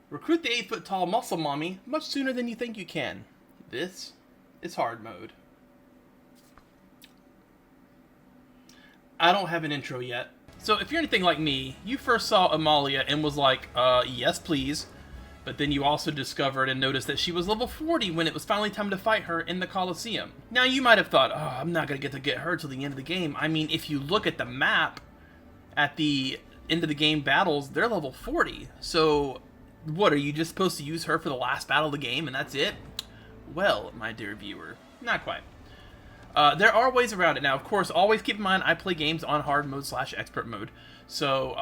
Recruit the 8-foot-tall muscle mommy much sooner than you think you can. This is hard mode. I don't have an intro yet. So if you're anything like me, you first saw Amalia and was like, yes please. But then you also discovered and noticed that she was level 40 when it was finally time to fight her in the Colosseum. Now you might have thought, oh, I'm not going to get her till the end of the game. I mean, if you look at the map, at the end of the game battles, they're level 40. So what, are you just supposed to use her for the last battle of the game and that's it? Well, my dear viewer, not quite. There are ways around it. Now, of course, always keep in mind I play games on hard mode / expert mode. So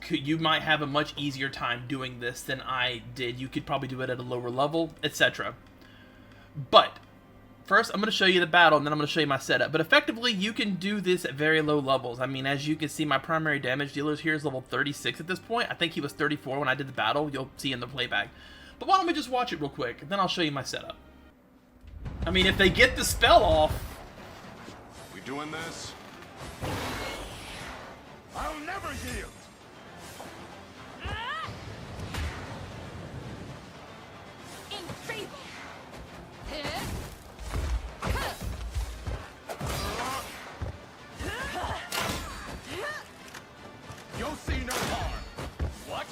you might have a much easier time doing this than I did. You could probably do it at a lower level, etc. But first, I'm going to show you the battle, and then I'm going to show you my setup. But effectively, you can do this at very low levels. I mean, as you can see, my primary damage dealer here is level 36 at this point. I think he was 34 when I did the battle. You'll see in the playback. But why don't we just watch it real quick, and then I'll show you my setup. I mean, if they get the spell off... We doing this? I'll never yield! Enfeeble! You'll see no harm! What?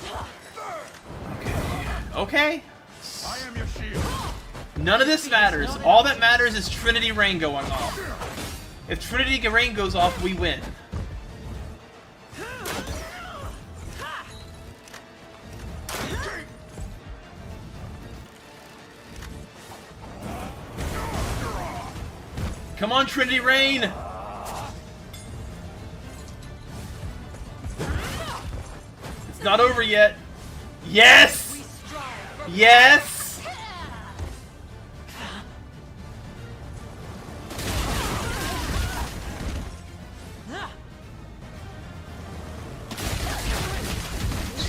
Okay. I am your shield! None of this matters. All that matters is Trinity Rain going off. If Trinity Rain goes off, we win. Come on, Trinity Rain! It's not over yet. Yes! Yes!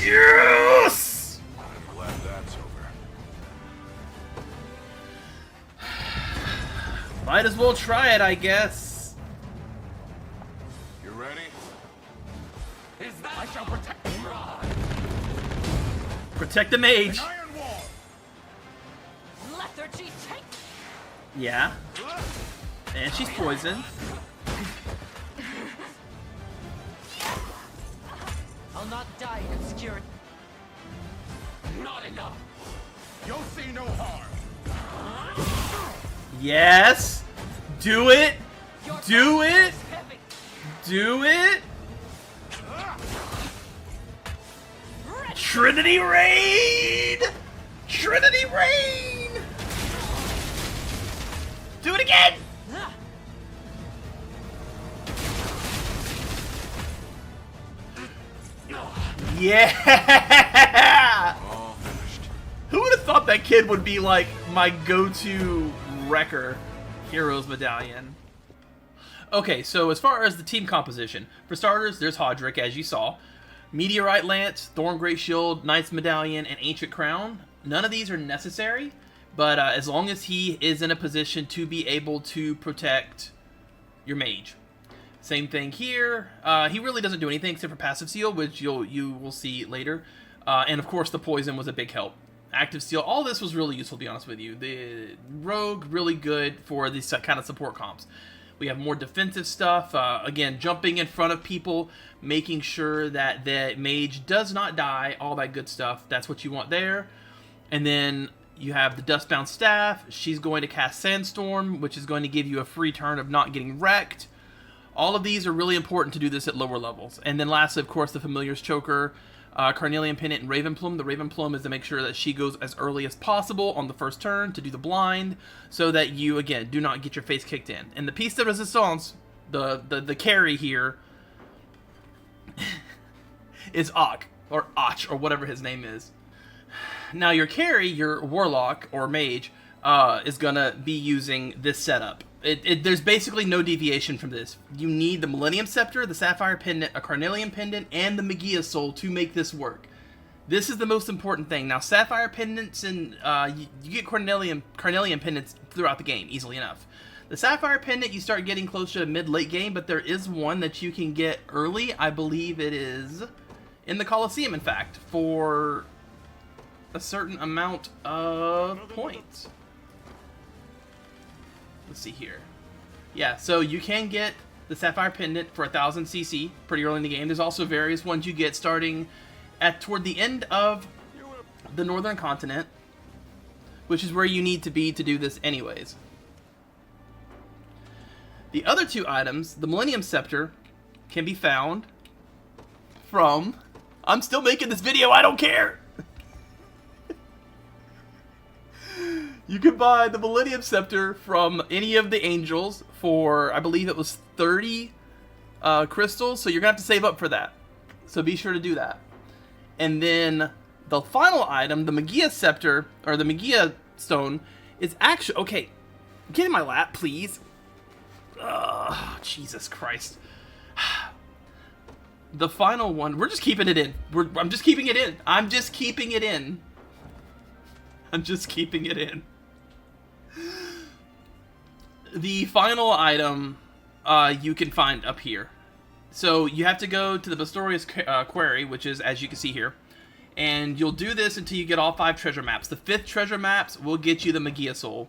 Yes! I'm glad that's over. Might as well try it, I guess. You ready? Is that I shall protect Protect the mage. an iron wall! Lethargy, take! Yeah. And she's poisoned. I'll not die in obscurity. Not enough! You'll see no harm! Yes. Do it. Your Do power it. is heavy. Do it. Trinity Rain. Trinity Rain. Do it again. Yeah. All finished. Who would have thought that kid would be like my go-to wrecker heroes medallion? Okay, so as far as the team composition, for starters, there's Hodrick, as you saw. Meteorite Lance, Thorn Great Shield, Knight's Medallion, and Ancient Crown. None of these are necessary, but as long as he is in a position to be able to protect your mage. Same thing here. He really doesn't do anything except for passive seal, which you will see later. And of course, the poison was a big help. Active seal, all this was really useful, to be honest with you. The rogue, really good for these kind of support comps. We have more defensive stuff. Again, jumping in front of people, making sure that the mage does not die, all that good stuff. That's what you want there. And then you have the Dustbound Staff. She's going to cast Sandstorm, which is going to give you a free turn of not getting wrecked. All of these are really important to do this at lower levels. And then lastly, of course, the Familiar's Choker, Carnelian Pendant, and Ravenplume. The Ravenplume is to make sure that she goes as early as possible on the first turn to do the blind, so that you, again, do not get your face kicked in. And the piece de resistance, the carry here, is Ak, or Och, or whatever his name is. Now your carry, your Warlock, or Mage, is going to be using this setup. There's basically no deviation from this. You need the Millennium Scepter, the Sapphire Pendant, a Carnelian Pendant, and the Magia Soul to make this work. This is the most important thing. Now, Sapphire Pendants, and you get Carnelian Pendants throughout the game, easily enough. The Sapphire Pendant, you start getting closer to mid-late game, but there is one that you can get early. I believe it is in the Colosseum, in fact, for a certain amount of points. Let's see here. Yeah, so you can get the Sapphire Pendant for 1000 CC pretty early in the game. There's also various ones you get starting toward the end of the Northern Continent, which is where you need to be to do this anyways. The other two items, the Millennium Scepter, can be found from... I'm still making this video, I don't care! You can buy the Millennium Scepter from any of the angels for, I believe it was 30 crystals, so you're going to have to save up for that. So be sure to do that. And then the final item, the Magia Scepter, or the Magia Stone, is actually... Okay, get in my lap, please. Jesus Christ. The final one, we're just keeping it in. I'm just keeping it in. I'm just keeping it in. I'm just keeping it in. The final item you can find up here. So you have to go to the Bastorius Quarry, which is, as you can see here. And you'll do this until you get all 5 treasure maps. The 5th treasure maps will get you the Magia Soul.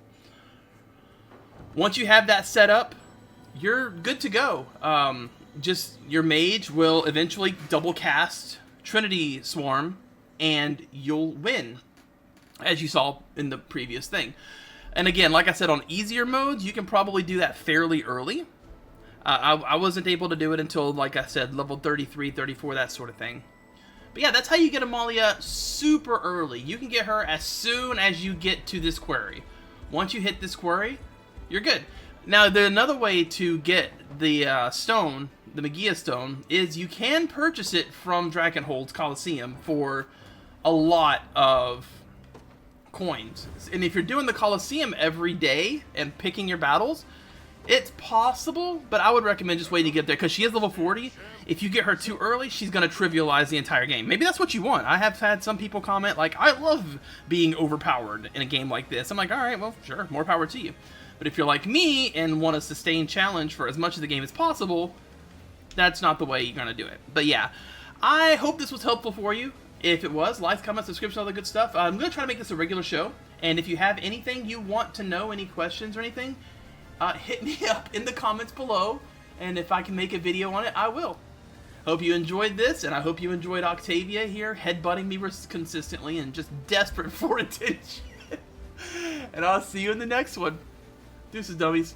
Once you have that set up, you're good to go. Just your mage will eventually double cast Trinity Swarm, and you'll win, as you saw in the previous thing. And again, like I said, on easier modes, you can probably do that fairly early. I wasn't able to do it until, like I said, level 33, 34, that sort of thing. But yeah, that's how you get Amalia super early. You can get her as soon as you get to this quarry. Once you hit this quarry, you're good. Now, another way to get the stone, the Magia Stone, is you can purchase it from Dragonhold's Coliseum for a lot of coins. And if you're doing the Coliseum every day and picking your battles, it's possible, but I would recommend just waiting to get there, because she is level 40. If you get her too early, she's going to trivialize the entire game. Maybe that's what you want. I have had some people comment, like, I love being overpowered in a game like this. I'm like, alright, well, sure, more power to you. But if you're like me and want a sustained challenge for as much of the game as possible, that's not the way you're going to do it. But yeah, I hope this was helpful for you. If it was, like, comment, subscription, all the good stuff. I'm going to try to make this a regular show. And if you have anything you want to know, any questions or anything, hit me up in the comments below. And if I can make a video on it, I will. Hope you enjoyed this, and I hope you enjoyed Octavia here, headbutting me consistently and just desperate for attention. And I'll see you in the next one. Deuces, dummies.